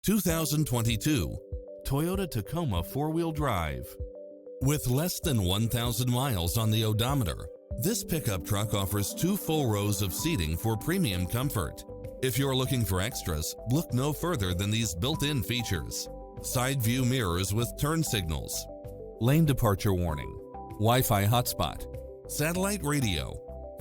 2022 Toyota Tacoma 4-wheel drive. With less than 1,000 miles on the odometer, this pickup truck offers 2 full rows of seating for premium comfort. If you're looking for extras, look no further than these built-in features. Side view mirrors with turn signals, lane departure warning, Wi-Fi hotspot, satellite radio,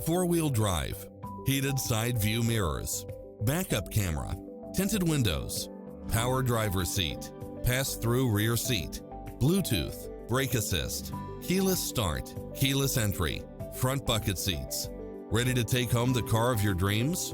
4-wheel drive, heated side view mirrors, backup camera, tinted windows, power driver seat, pass-through rear seat, Bluetooth, brake assist, keyless start, keyless entry, front bucket seats. Ready to take home the car of your dreams?